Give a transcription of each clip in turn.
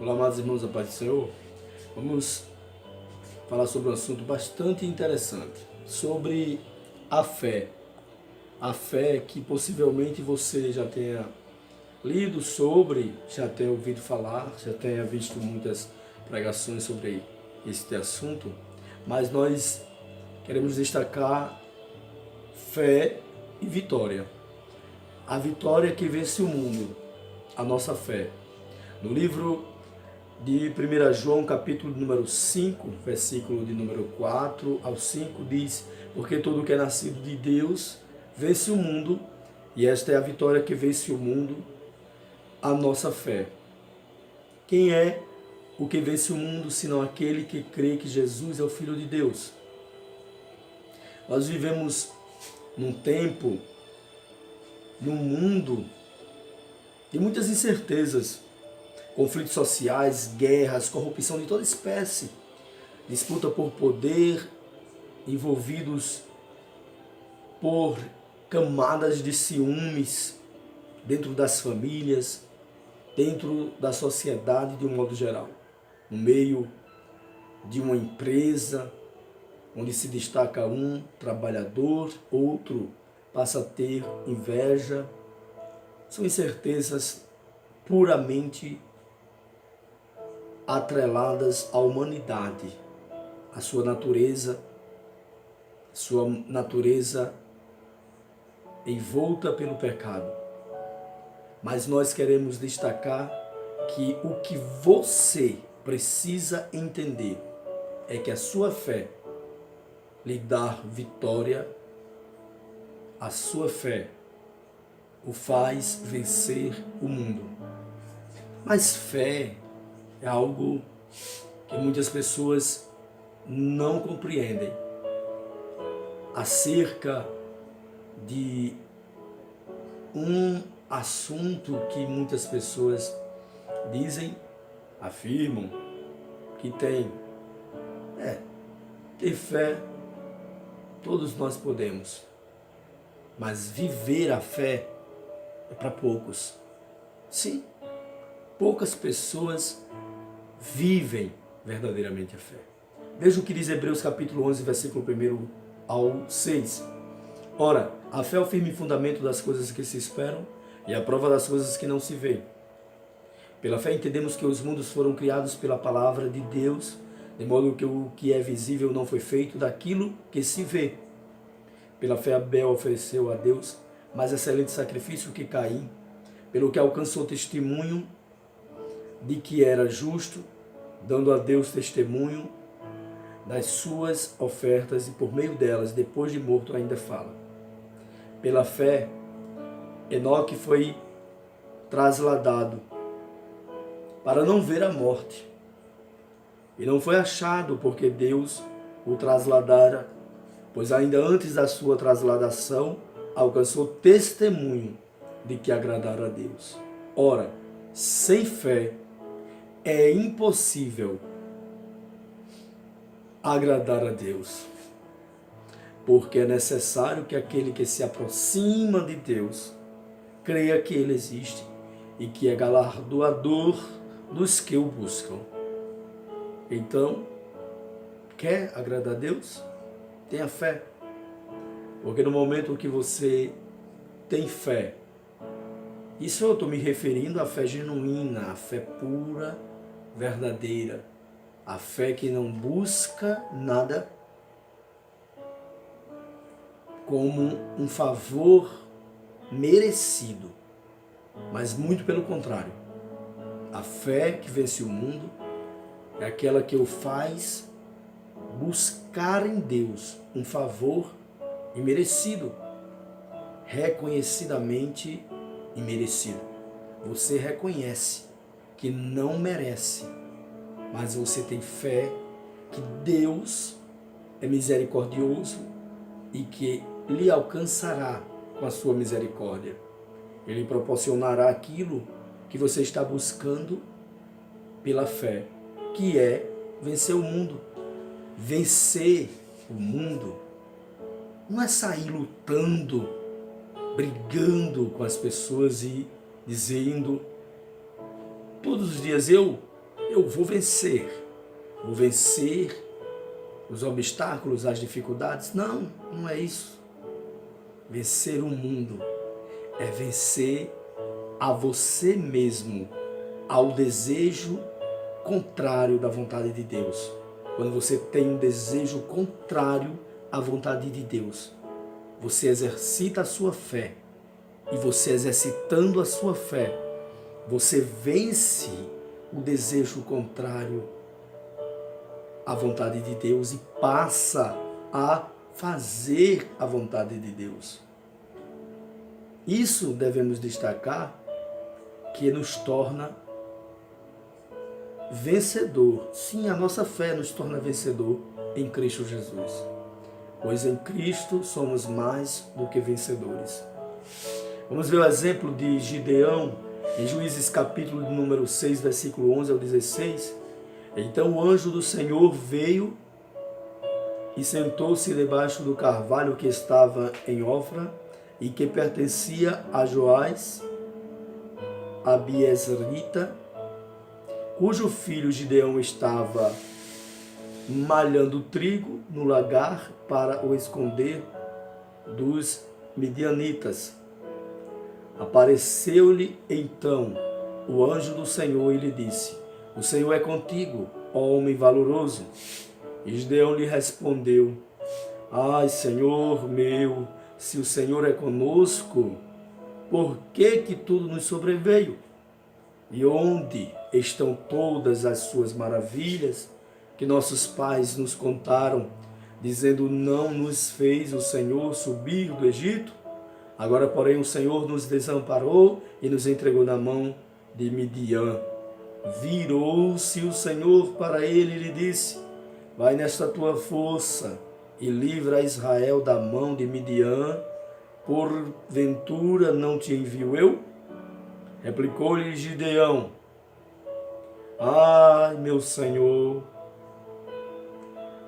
Olá, amados irmãos da paz do Senhor. Vamos falar sobre um assunto bastante interessante, sobre a fé. A fé que possivelmente você já tenha lido sobre, já tenha ouvido falar, já tenha visto muitas pregações sobre este assunto, mas nós queremos destacar fé e vitória. A vitória que vence o mundo, a nossa fé. No livro de 1 João, capítulo número 5, versículo de número 4 ao 5, diz: porque todo que é nascido de Deus vence o mundo, e esta é a vitória que vence o mundo, a nossa fé. Quem é o que vence o mundo, senão aquele que crê que Jesus é o Filho de Deus? Nós vivemos num tempo, num mundo de muitas incertezas, conflitos sociais, guerras, corrupção de toda espécie, disputa por poder, envolvidos por camadas de ciúmes dentro das famílias, dentro da sociedade de um modo geral, no meio de uma empresa, onde se destaca um trabalhador, outro passa a ter inveja. São incertezas puramente atreladas à humanidade, à sua natureza envolta pelo pecado. Mas nós queremos destacar que o que você precisa entender é que a sua fé lhe dá vitória, a sua fé o faz vencer o mundo. Mas fé é algo que muitas pessoas não compreendem acerca de um assunto que muitas pessoas dizem, afirmam que tem. Ter fé, todos nós podemos, mas viver a fé é para poucos. Sim, poucas pessoas vivem verdadeiramente a fé. Veja o que diz Hebreus capítulo 11, versículo 1 ao 6. Ora, a fé é o firme fundamento das coisas que se esperam e a prova das coisas que não se vê. Pela fé entendemos que os mundos foram criados pela palavra de Deus, de modo que o que é visível não foi feito daquilo que se vê. Pela fé Abel ofereceu a Deus mais excelente sacrifício que Caim, pelo que alcançou testemunho de que era justo, dando a Deus testemunho das suas ofertas, e por meio delas, depois de morto, ainda fala. Pela fé, Enoque foi trasladado para não ver a morte, e não foi achado porque Deus o trasladara, pois ainda antes da sua trasladação alcançou testemunho de que agradara a Deus. Ora, sem fé é impossível agradar a Deus, porque é necessário que aquele que se aproxima de Deus creia que Ele existe e que é galardoador dos que o buscam. Então, quer agradar a Deus? Tenha fé, porque no momento que você tem fé, isso eu estou me referindo à fé genuína, à fé pura, verdadeira, a fé que não busca nada como um favor merecido, mas muito pelo contrário. A fé que vence o mundo é aquela que o faz buscar em Deus um favor imerecido, reconhecidamente imerecido. Você reconhece que não merece, mas você tem fé que Deus é misericordioso e que lhe alcançará com a sua misericórdia. Ele proporcionará aquilo que você está buscando pela fé, que é vencer o mundo. Vencer o mundo não é sair lutando, brigando com as pessoas e dizendo todos os dias eu eu vou vencer os obstáculos, as dificuldades. Não, não é isso. Vencer o mundo é vencer a você mesmo, ao desejo contrário da vontade de Deus. Quando você tem um desejo contrário à vontade de Deus, você exercita a sua fé. E você exercitando a sua fé, você vence o desejo contrário à vontade de Deus e passa a fazer a vontade de Deus. Isso devemos destacar, que nos torna vencedor. Sim, a nossa fé nos torna vencedor em Cristo Jesus. Pois em Cristo somos mais do que vencedores. Vamos ver o exemplo de Gideão em Juízes capítulo número 6, versículo 11 ao 16. Então o anjo do Senhor veio e sentou-se debaixo do carvalho que estava em Ofra e que pertencia a Joás, a Biezrita, cujo filho Gideão estava malhando trigo no lagar para o esconder dos midianitas. Apareceu-lhe então o anjo do Senhor e lhe disse: o Senhor é contigo, ó homem valoroso. E Gideão lhe respondeu: ai, Senhor meu, se o Senhor é conosco, por que tudo nos sobreveio? E onde estão todas as suas maravilhas que nossos pais nos contaram, dizendo: não nos fez o Senhor subir do Egito? Agora, porém, o Senhor nos desamparou e nos entregou na mão de Midian. Virou-se o Senhor para ele e lhe disse: vai nesta tua força e livra Israel da mão de Midian. Porventura não te envio eu? Replicou-lhe Gideão: ai, meu Senhor,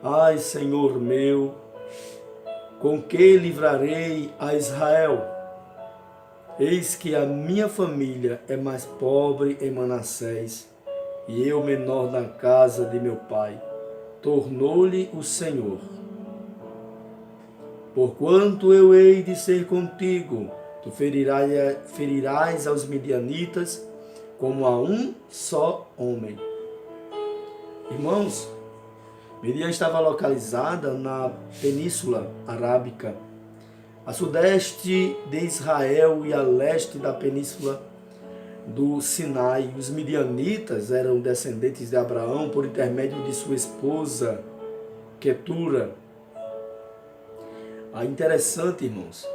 ai, Senhor meu, com que livrarei a Israel? Eis que a minha família é mais pobre em Manassés, e eu menor na casa de meu pai. Tornou-lhe o Senhor: porquanto eu hei de ser contigo, tu ferirás aos midianitas como a um só homem. Irmãos, Midian estava localizada na Península Arábica, a sudeste de Israel e a leste da Península do Sinai. Os midianitas eram descendentes de Abraão por intermédio de sua esposa Quetura. Interessante, irmãos,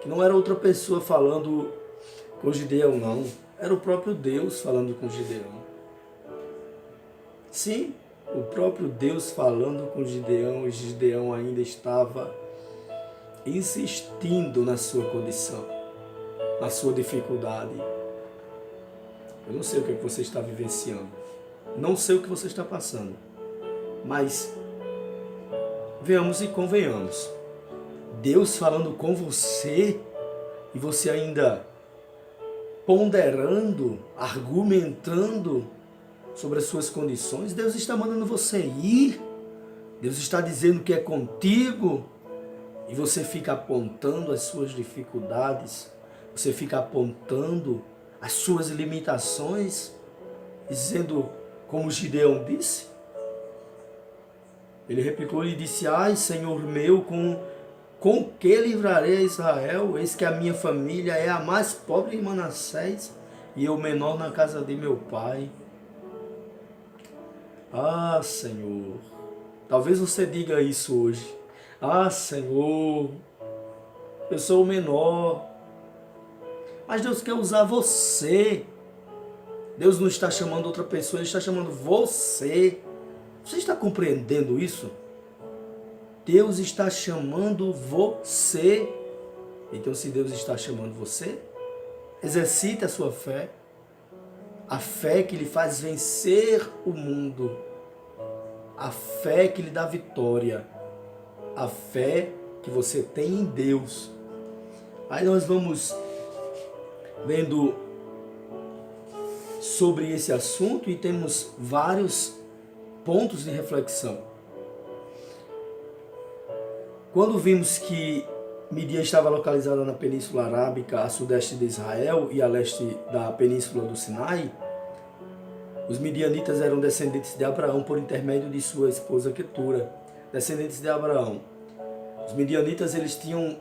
que não era outra pessoa falando com Gideão, não. Era o próprio Deus falando com Gideão. Sim, o próprio Deus falando com Gideão, e Gideão ainda estava insistindo na sua condição, na sua dificuldade. Eu não sei o que você está vivenciando, não sei o que você está passando, mas venhamos e convenhamos. Deus falando com você e você ainda ponderando, argumentando sobre as suas condições. Deus está mandando você ir, Deus está dizendo que é contigo, e você fica apontando as suas dificuldades, você fica apontando as suas limitações, dizendo como Gideão disse. Ele replicou e disse: ai, Senhor meu, com que livrarei a Israel? Eis que a minha família é a mais pobre em Manassés, e eu menor na casa de meu pai. Ah, Senhor, talvez você diga isso hoje. Ah, Senhor, eu sou o menor. Mas Deus quer usar você. Deus não está chamando outra pessoa, Ele está chamando você. Você está compreendendo isso? Deus está chamando você. Então, se Deus está chamando você, exercite a sua fé. A fé que lhe faz vencer o mundo. A fé que lhe dá vitória. A fé que você tem em Deus. Aí nós vamos vendo sobre esse assunto e temos vários pontos de reflexão. Quando vimos que Midian estava localizada na Península Arábica, a sudeste de Israel e a leste da Península do Sinai, os midianitas eram descendentes de Abraão por intermédio de sua esposa Quetura, descendentes de Abraão. Os midianitas eles tinham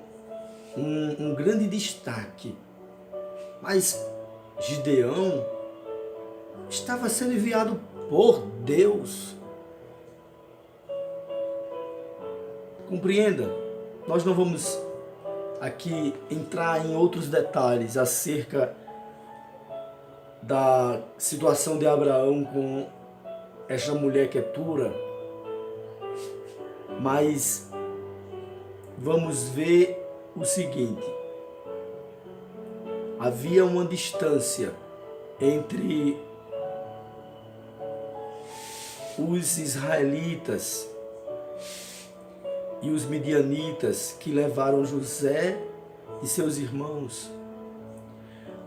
um grande destaque, mas Gideão estava sendo enviado por Deus. Compreenda, nós não vamos aqui entrar em outros detalhes acerca da situação de Abraão com esta mulher Quetura, mas vamos ver o seguinte: havia uma distância entre os israelitas e os midianitas que levaram José e seus irmãos.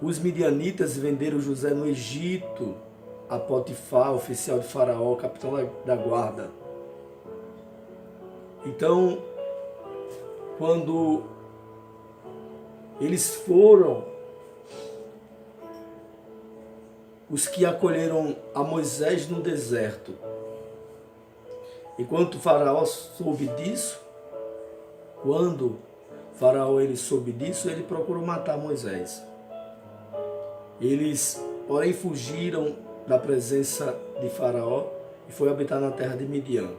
Os midianitas venderam José no Egito a Potifar, oficial de Faraó, capitão da guarda. Então, quando eles foram, os que acolheram a Moisés no deserto, enquanto Faraó soube disso, quando Faraó ele soube disso, ele procurou matar Moisés. Eles, porém, fugiram da presença de Faraó e foi habitar na terra de Midian.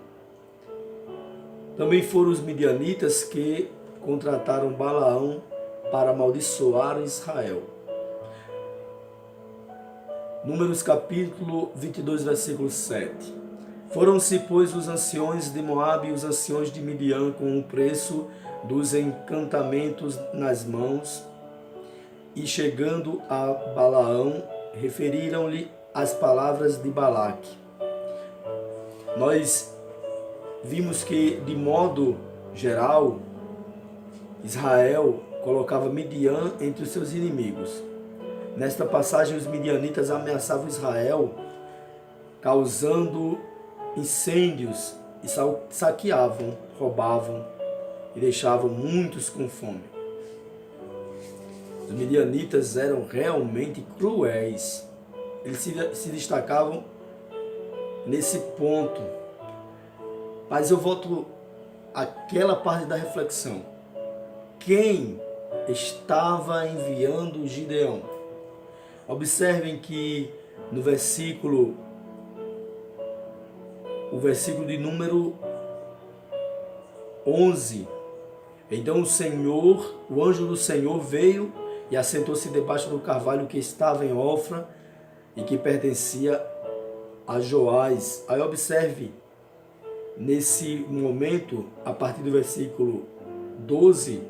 Também foram os midianitas que contrataram Balaão para amaldiçoar Israel. Números capítulo 22, versículo 7. Foram-se, pois, os anciões de Moabe e os anciões de Midian com o preço dos encantamentos nas mãos, e chegando a Balaão, referiram-lhe as palavras de Balaque. Nós vimos que, de modo geral, Israel colocava Midian entre os seus inimigos. Nesta passagem, os midianitas ameaçavam Israel, causando incêndios e saqueavam, roubavam e deixavam muitos com fome. Os midianitas eram realmente cruéis. Eles se destacavam nesse ponto. Mas eu volto àquela parte da reflexão. Quem estava enviando Gideão? Observem que no versículo de número 11, então o anjo do Senhor veio e assentou-se debaixo do carvalho que estava em Ofra e que pertencia a Joás. Aí observe, nesse momento, a partir do versículo 12,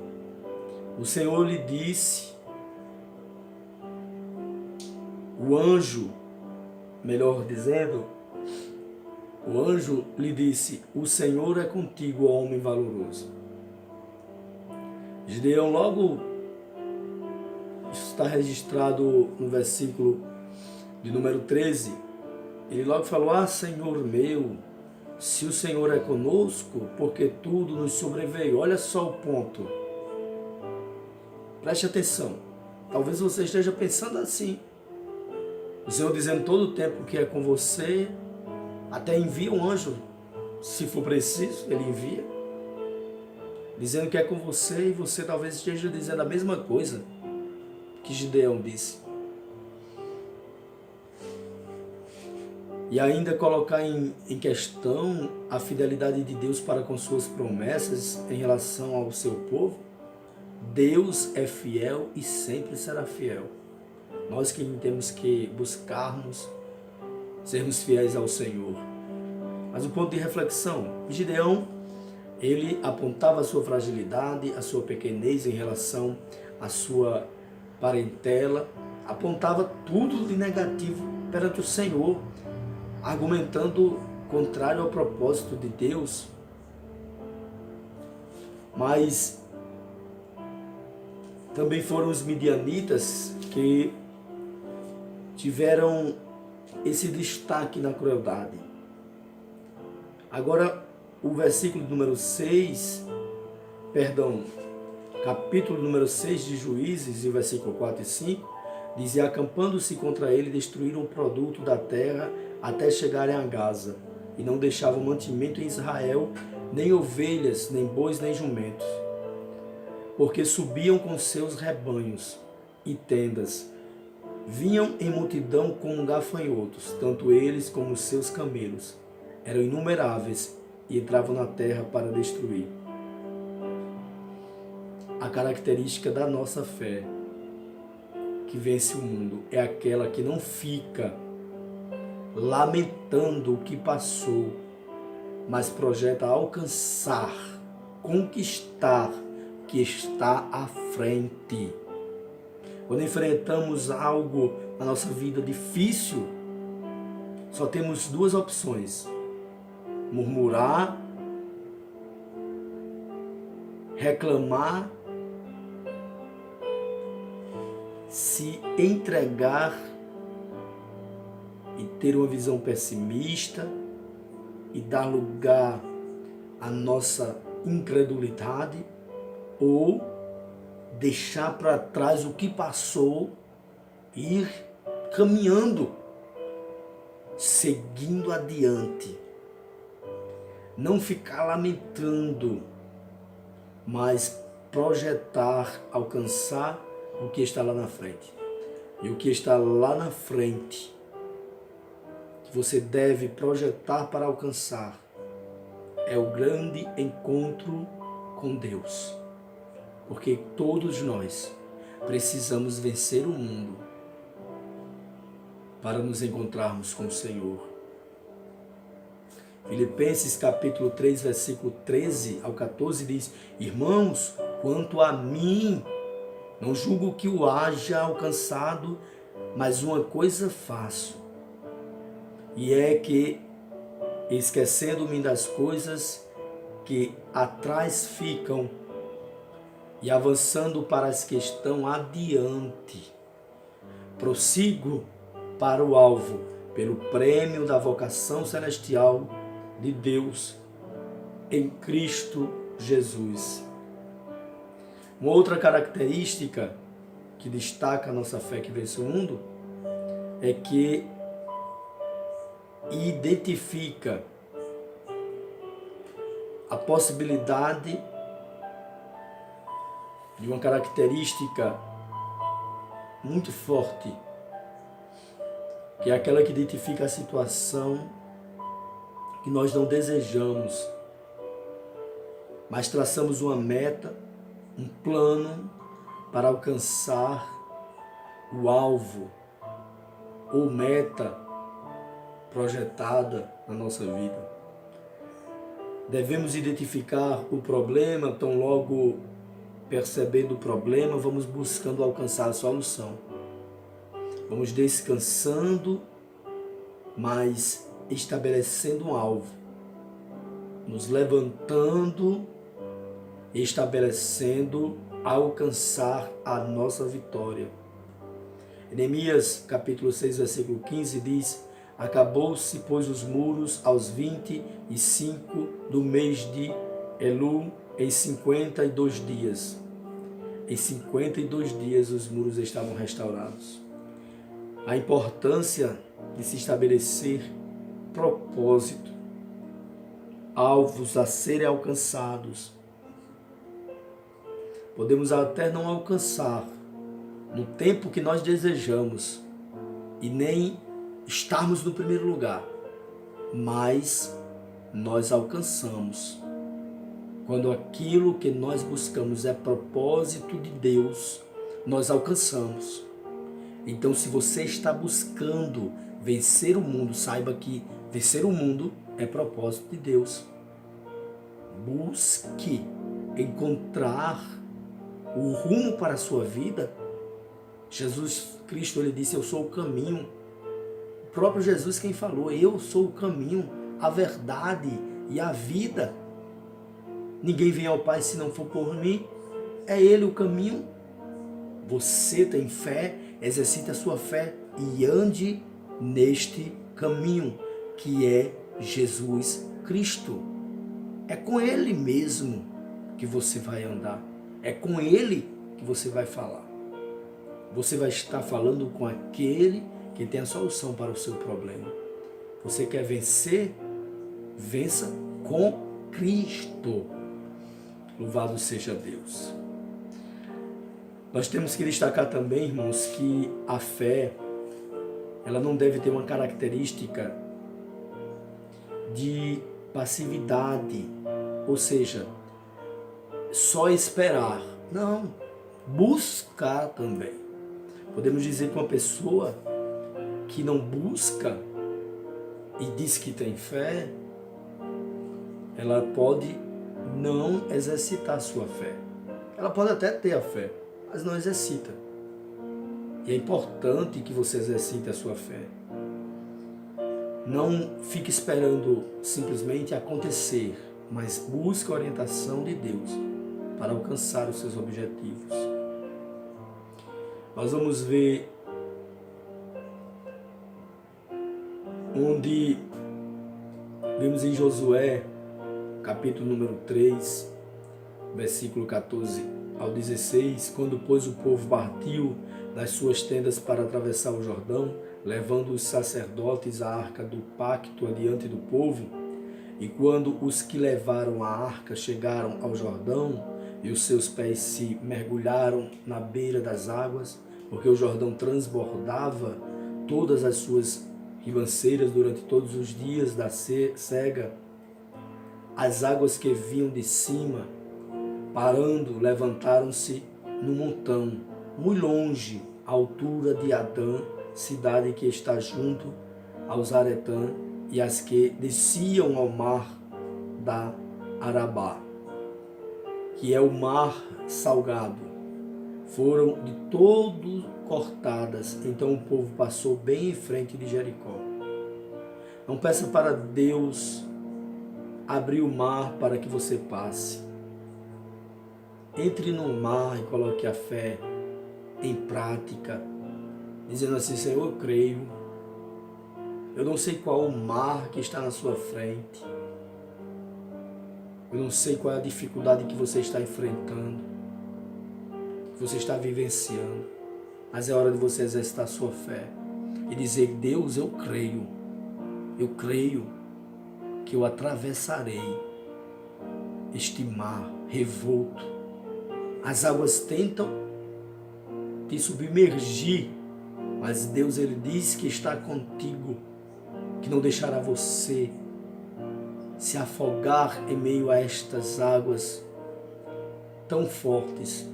o Senhor lhe disse, o anjo lhe disse, o Senhor é contigo, ó homem valoroso. Gideão logo, isso está registrado no versículo de número 13, ele logo falou, Senhor meu, se o Senhor é conosco, porque tudo nos sobreveio. Olha só o ponto. Preste atenção. Talvez você esteja pensando assim. O Senhor dizendo todo o tempo que é com você, até envia um anjo, se for preciso, ele envia. Dizendo que é com você e você talvez esteja dizendo a mesma coisa que Gideão disse. E ainda colocar em questão a fidelidade de Deus para com suas promessas em relação ao seu povo. Deus é fiel e sempre será fiel. Nós que temos que buscarmos sermos fiéis ao Senhor. Mas o ponto de reflexão, Gideão, ele apontava a sua fragilidade, a sua pequenez em relação à sua parentela, apontava tudo de negativo perante o Senhor, argumentando contrário ao propósito de Deus. Mas também foram os midianitas que tiveram esse destaque na crueldade. Agora, o versículo número 6, capítulo número 6 de Juízes, e o versículo 4 e 5, diz: e acampando-se contra ele, destruíram o produto da terra até chegarem a Gaza, e não deixavam mantimento em Israel, nem ovelhas, nem bois, nem jumentos, porque subiam com seus rebanhos e tendas, vinham em multidão como gafanhotos, tanto eles como os seus camelos, eram inumeráveis e entravam na terra para destruir. A característica da nossa fé que vence o mundo é aquela que não fica lamentando o que passou, mas projeta alcançar, conquistar o que está à frente. Quando enfrentamos algo na nossa vida difícil, só temos duas opções: murmurar, reclamar, se entregar e ter uma visão pessimista e dar lugar à nossa incredulidade, ou deixar para trás o que passou e ir caminhando, seguindo adiante. Não ficar lamentando, mas projetar, alcançar o que está lá na frente. E o que está lá na frente, que você deve projetar para alcançar, é o grande encontro com Deus. Porque todos nós precisamos vencer o mundo para nos encontrarmos com o Senhor. Filipenses capítulo 3, versículo 13 ao 14 diz: irmãos, quanto a mim, não julgo que o haja alcançado, mas uma coisa faço, e é que, esquecendo-me das coisas que atrás ficam, e avançando para as que estão adiante, prossigo para o alvo, pelo prêmio da vocação celestial de Deus em Cristo Jesus. Uma outra característica que destaca a nossa fé que vence o mundo é que identifica a possibilidade de uma característica muito forte, que é aquela que identifica a situação que nós não desejamos, mas traçamos uma meta, um plano para alcançar o alvo ou meta projetada na nossa vida. Devemos identificar o problema, tão logo percebendo o problema, vamos buscando alcançar a solução. Vamos descansando, mas estabelecendo um alvo. Nos levantando, estabelecendo alcançar a nossa vitória. Neemias capítulo 6, versículo 15 diz: acabou-se, pois, os muros aos 25 do mês de Elul, em 52 dias. Em 52 dias os muros estavam restaurados. A importância de se estabelecer propósito, alvos a serem alcançados. Podemos até não alcançar no tempo que nós desejamos e nem estarmos no primeiro lugar, mas nós alcançamos quando aquilo que nós buscamos é propósito de Deus. Nós alcançamos. Então, se você está buscando vencer o mundo, saiba que vencer o mundo é propósito de Deus. Busque encontrar o rumo para a sua vida. Jesus Cristo, ele disse: eu sou o caminho. O próprio Jesus quem falou: eu sou o caminho, a verdade e a vida. Ninguém vem ao Pai se não for por mim. É Ele o caminho. Você tem fé, exercita a sua fé e ande neste caminho que é Jesus Cristo. É com Ele mesmo que você vai andar. É com Ele que você vai falar. Você vai estar falando com aquele que tem a solução para o seu problema. Você quer vencer? Vença com Cristo. Louvado seja Deus. Nós temos que destacar também, irmãos, que a fé, ela não deve ter uma característica de passividade, ou seja, só esperar. Não, buscar também. Podemos dizer que uma pessoa que não busca e diz que tem fé, ela pode não exercitar sua fé. Ela pode até ter a fé, mas não exercita. E é importante que você exercite a sua fé. Não fique esperando simplesmente acontecer, mas busque a orientação de Deus para alcançar os seus objetivos. Nós vamos ver onde vemos em Josué, capítulo número 3, versículo 14 ao 16, quando, pois, o povo partiu das suas tendas para atravessar o Jordão, levando os sacerdotes a arca do pacto adiante do povo, e quando os que levaram a arca chegaram ao Jordão, e os seus pés se mergulharam na beira das águas, porque o Jordão transbordava todas as suas ribanceiras durante todos os dias da cega, as águas que vinham de cima, parando, levantaram-se no montão, muito longe, à altura de Adã, cidade que está junto ao Zaretã, e as que desciam ao mar da Arabá, que é o mar salgado, foram de todo cortadas. Então o povo passou bem em frente de Jericó. Não peça para Deus abrir o mar para que você passe. Entre no mar e coloque a fé em prática, dizendo assim: Senhor, eu creio. Eu não sei qual o mar que está na sua frente. Eu não sei qual é a dificuldade que você está enfrentando, que você está vivenciando. Mas é hora de você exercitar a sua fé e dizer: Deus, eu creio que eu atravessarei este mar revolto. As águas tentam te submergir, mas Deus, Ele diz que está contigo, que não deixará você se afogar em meio a estas águas tão fortes.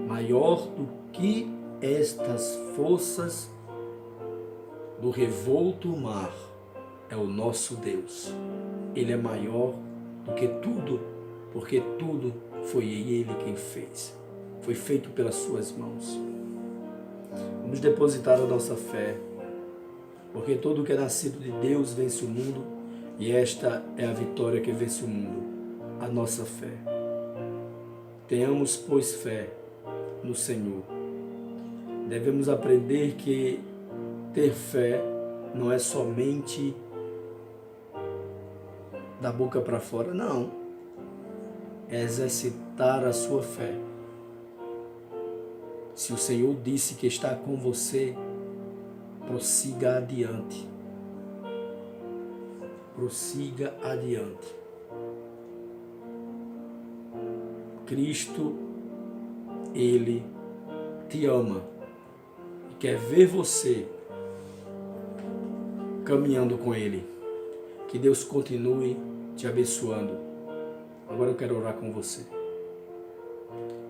Maior do que estas forças do revolto mar é o nosso Deus. Ele é maior do que tudo, porque tudo foi Ele quem fez. Foi feito pelas suas mãos. Vamos depositar a nossa fé, porque todo que é nascido de Deus vence o mundo, e esta é a vitória que vence o mundo, a nossa fé. Tenhamos, pois, fé no Senhor. Devemos aprender que ter fé não é somente da boca para fora, não. É exercitar a sua fé. Se o Senhor disse que está com você, prossiga adiante. Prossiga adiante. Cristo, Ele te ama e quer ver você caminhando com Ele. Que Deus continue te abençoando. Agora eu quero orar com você.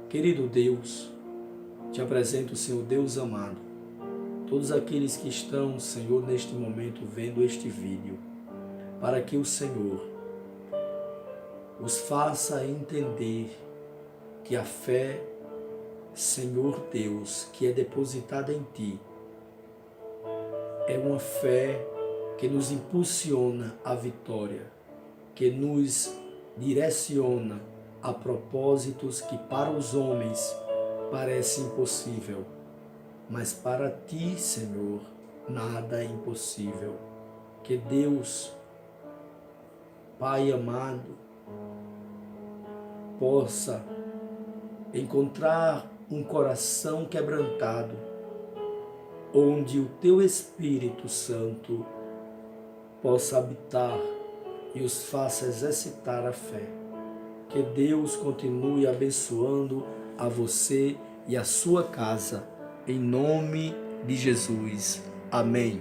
Querido Deus, te apresento, Senhor Deus amado, todos aqueles que estão, Senhor, neste momento vendo este vídeo, para que o Senhor os faça entender que a fé, Senhor Deus, que é depositada em Ti, é uma fé que nos impulsiona à vitória, que nos direciona a propósitos que para os homens parece impossível, mas para ti, Senhor, nada é impossível. Que Deus, Pai amado, possa encontrar um coração quebrantado, onde o teu Espírito Santo possa habitar e os faça exercitar a fé. Que Deus continue abençoando a você e a sua casa, em nome de Jesus. Amém.